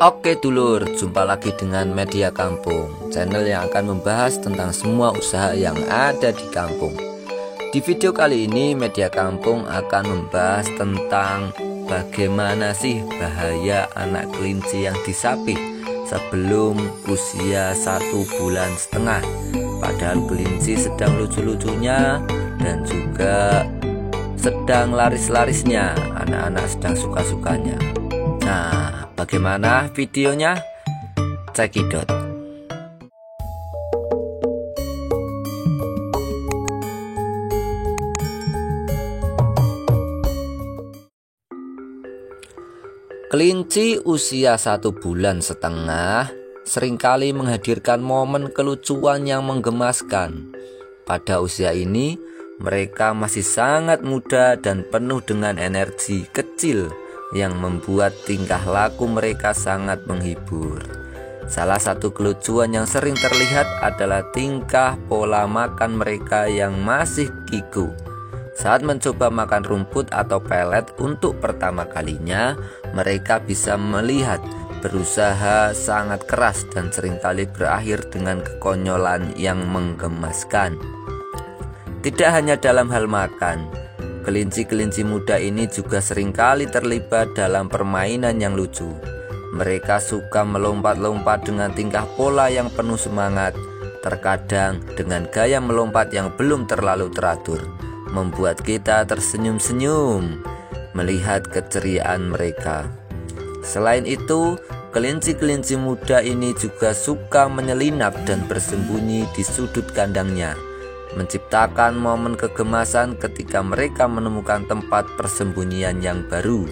Oke dulur, jumpa lagi dengan Media Kampung, channel yang akan membahas tentang semua usaha yang ada di kampung. Di video kali ini Media Kampung akan membahas tentang bagaimana sih bahaya anak kelinci yang disapih sebelum usia 1,5 bulan. Padahal kelinci sedang lucu-lucunya dan juga sedang laris-larisnya, anak-anak sedang suka-sukanya. Nah, bagaimana videonya? Cekidot. Kelinci usia 1,5 bulan seringkali menghadirkan momen kelucuan yang menggemaskan. Pada usia ini, mereka masih sangat muda dan penuh dengan energi kecil yang membuat tingkah laku mereka sangat menghibur. Salah satu kelucuan yang sering terlihat adalah tingkah pola makan mereka yang masih kiku. Saat mencoba makan rumput atau pelet untuk pertama kalinya, mereka bisa melihat berusaha sangat keras dan seringkali berakhir dengan kekonyolan yang menggemaskan. Tidak hanya dalam hal makan, kelinci-kelinci muda ini juga seringkali terlibat dalam permainan yang lucu. Mereka suka melompat-lompat dengan tingkah pola yang penuh semangat, terkadang dengan gaya melompat yang belum terlalu teratur, membuat kita tersenyum-senyum melihat keceriaan mereka. Selain itu, kelinci-kelinci muda ini juga suka menyelinap dan bersembunyi di sudut kandangnya, menciptakan momen kegemasan ketika mereka menemukan tempat persembunyian yang baru.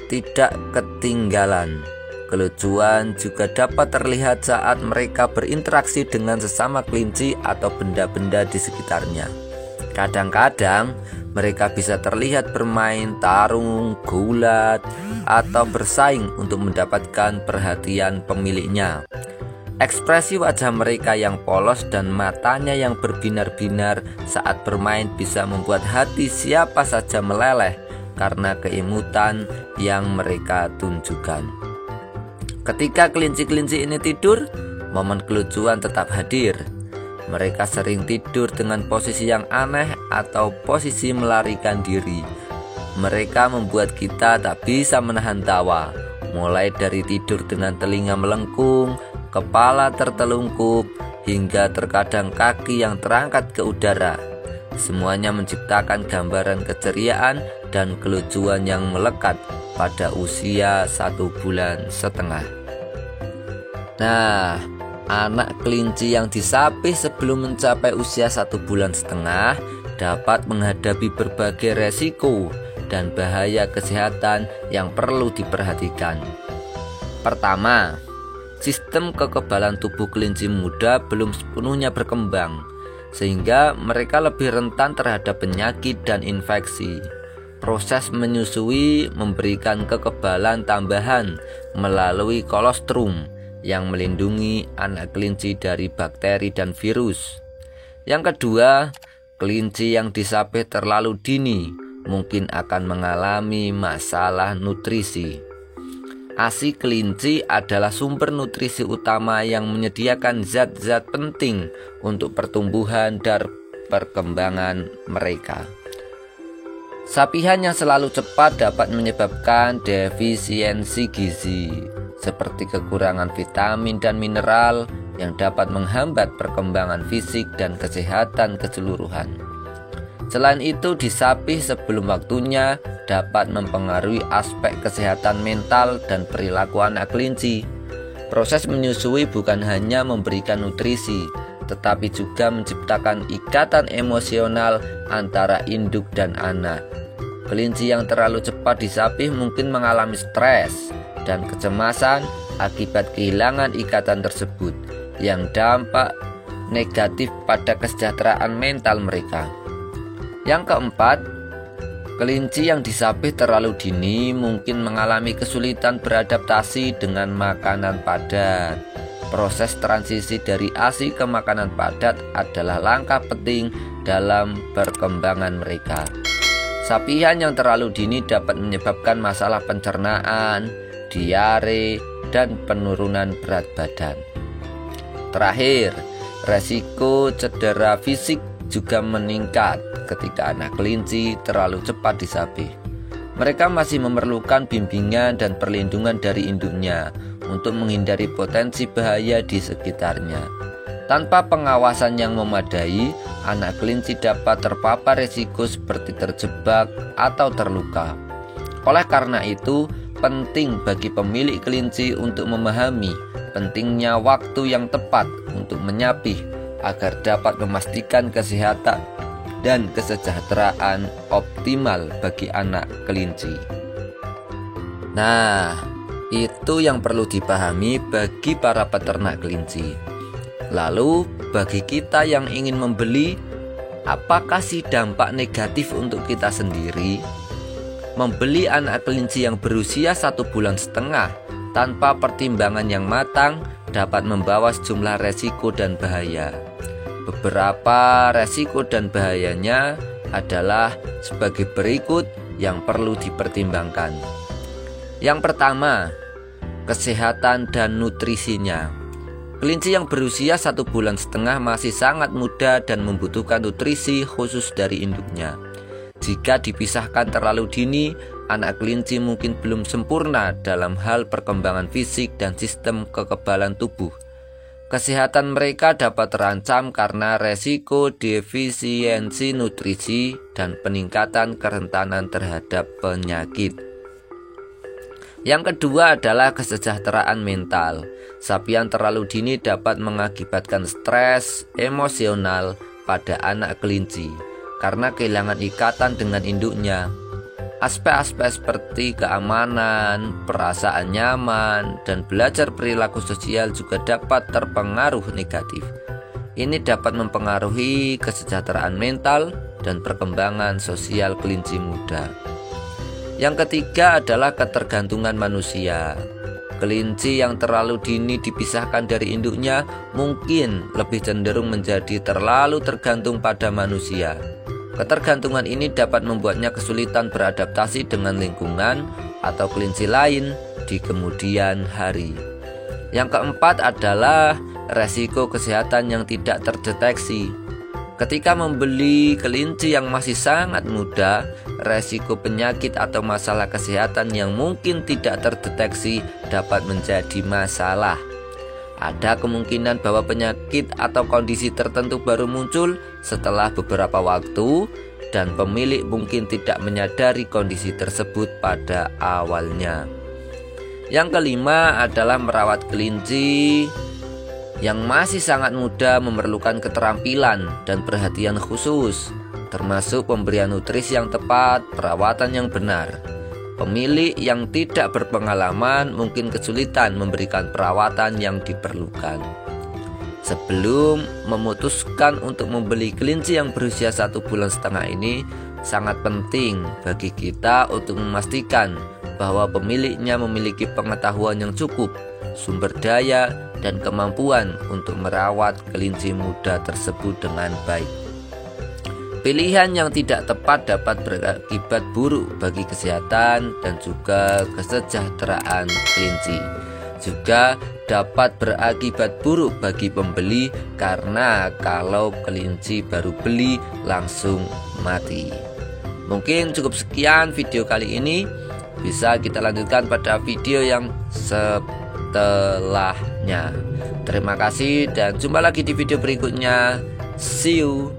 Tidak ketinggalan, kelucuan juga dapat terlihat saat mereka berinteraksi dengan sesama kelinci atau benda-benda di sekitarnya. Kadang-kadang mereka bisa terlihat bermain tarung, gulat, atau bersaing untuk mendapatkan perhatian pemiliknya. Ekspresi wajah mereka yang polos dan matanya yang berbinar-binar saat bermain bisa membuat hati siapa saja meleleh karena keimutan yang mereka tunjukkan. Ketika kelinci-kelinci ini tidur, momen kelucuan tetap hadir. Mereka sering tidur dengan posisi yang aneh atau posisi melarikan diri. Mereka membuat kita tak bisa menahan tawa, mulai dari tidur dengan telinga melengkung, kepala tertelungkup, hingga terkadang kaki yang terangkat ke udara. Semuanya menciptakan gambaran keceriaan dan kelucuan yang melekat pada usia 1,5 bulan. Nah, anak kelinci yang disapih sebelum mencapai usia 1,5 bulan dapat menghadapi berbagai resiko dan bahaya kesehatan yang perlu diperhatikan. Pertama, sistem kekebalan tubuh kelinci muda belum sepenuhnya berkembang, sehingga mereka lebih rentan terhadap penyakit dan infeksi. Proses menyusui memberikan kekebalan tambahan melalui kolostrum yang melindungi anak kelinci dari bakteri dan virus. Yang kedua, kelinci yang disapih terlalu dini mungkin akan mengalami masalah nutrisi. ASI kelinci adalah sumber nutrisi utama yang menyediakan zat-zat penting untuk pertumbuhan dan perkembangan mereka. Sapihan yang selalu cepat dapat menyebabkan defisiensi gizi, seperti kekurangan vitamin dan mineral yang dapat menghambat perkembangan fisik dan kesehatan keseluruhan. Selain itu, disapih sebelum waktunya dapat mempengaruhi aspek kesehatan mental dan perilaku anak kelinci. Proses menyusui bukan hanya memberikan nutrisi, tetapi juga menciptakan ikatan emosional antara induk dan anak. Kelinci yang terlalu cepat disapih mungkin mengalami stres dan kecemasan akibat kehilangan ikatan tersebut, yang dampak negatif pada kesejahteraan mental mereka. Yang keempat, kelinci yang disapih terlalu dini mungkin mengalami kesulitan beradaptasi dengan makanan padat. Proses transisi dari ASI ke makanan padat adalah langkah penting dalam perkembangan mereka. Sapihan yang terlalu dini dapat menyebabkan masalah pencernaan, diare, dan penurunan berat badan. Terakhir, resiko cedera fisik juga meningkat ketika anak kelinci terlalu cepat disabih. Mereka masih memerlukan bimbingan dan perlindungan dari induknya untuk menghindari potensi bahaya di sekitarnya. Tanpa pengawasan yang memadai, anak kelinci dapat terpapar risiko seperti terjebak atau terluka. Oleh karena itu, penting bagi pemilik kelinci untuk memahami pentingnya waktu yang tepat untuk menyabih agar dapat memastikan kesehatan dan kesejahteraan optimal bagi anak kelinci. Nah, itu yang perlu dipahami bagi para peternak kelinci. Lalu, bagi kita yang ingin membeli, apakah sih dampak negatif untuk kita sendiri? Membeli anak kelinci yang berusia 1,5 bulan tanpa pertimbangan yang matang dapat membawa sejumlah resiko dan bahaya. Beberapa resiko dan bahayanya adalah sebagai berikut yang perlu dipertimbangkan. Yang pertama, kesehatan dan nutrisinya. Kelinci yang berusia 1,5 bulan masih sangat muda dan membutuhkan nutrisi khusus dari induknya. Jika dipisahkan terlalu dini, anak kelinci mungkin belum sempurna dalam hal perkembangan fisik dan sistem kekebalan tubuh. Kesehatan mereka dapat terancam karena resiko defisiensi nutrisi dan peningkatan kerentanan terhadap penyakit. Yang kedua adalah kesejahteraan mental. Sapi yang terlalu dini dapat mengakibatkan stres emosional pada anak kelinci karena kehilangan ikatan dengan induknya. Aspek-aspek seperti keamanan, perasaan nyaman, dan belajar perilaku sosial juga dapat terpengaruh negatif. Ini dapat mempengaruhi kesejahteraan mental dan perkembangan sosial kelinci muda. Yang ketiga adalah ketergantungan manusia. Kelinci yang terlalu dini dipisahkan dari induknya mungkin lebih cenderung menjadi terlalu tergantung pada manusia. Ketergantungan ini dapat membuatnya kesulitan beradaptasi dengan lingkungan atau kelinci lain di kemudian hari. Yang keempat adalah resiko kesehatan yang tidak terdeteksi. Ketika membeli kelinci yang masih sangat muda, resiko penyakit atau masalah kesehatan yang mungkin tidak terdeteksi dapat menjadi masalah. Ada kemungkinan bahwa penyakit atau kondisi tertentu baru muncul setelah beberapa waktu dan pemilik mungkin tidak menyadari kondisi tersebut pada awalnya. Yang kelima adalah merawat kelinci yang masih sangat muda memerlukan keterampilan dan perhatian khusus, termasuk pemberian nutrisi yang tepat, perawatan yang benar. Pemilik yang tidak berpengalaman mungkin kesulitan memberikan perawatan yang diperlukan. Sebelum memutuskan untuk membeli kelinci yang berusia 1,5 bulan ini, sangat penting bagi kita untuk memastikan bahwa pemiliknya memiliki pengetahuan yang cukup, sumber daya, dan kemampuan untuk merawat kelinci muda tersebut dengan baik. Pilihan yang tidak tepat dapat berakibat buruk bagi kesehatan dan juga kesejahteraan kelinci. Juga dapat berakibat buruk bagi pembeli karena kalau kelinci baru beli langsung mati. Mungkin cukup sekian video kali ini. Bisa kita lanjutkan pada video yang setelahnya. Terima kasih dan jumpa lagi di video berikutnya. See you.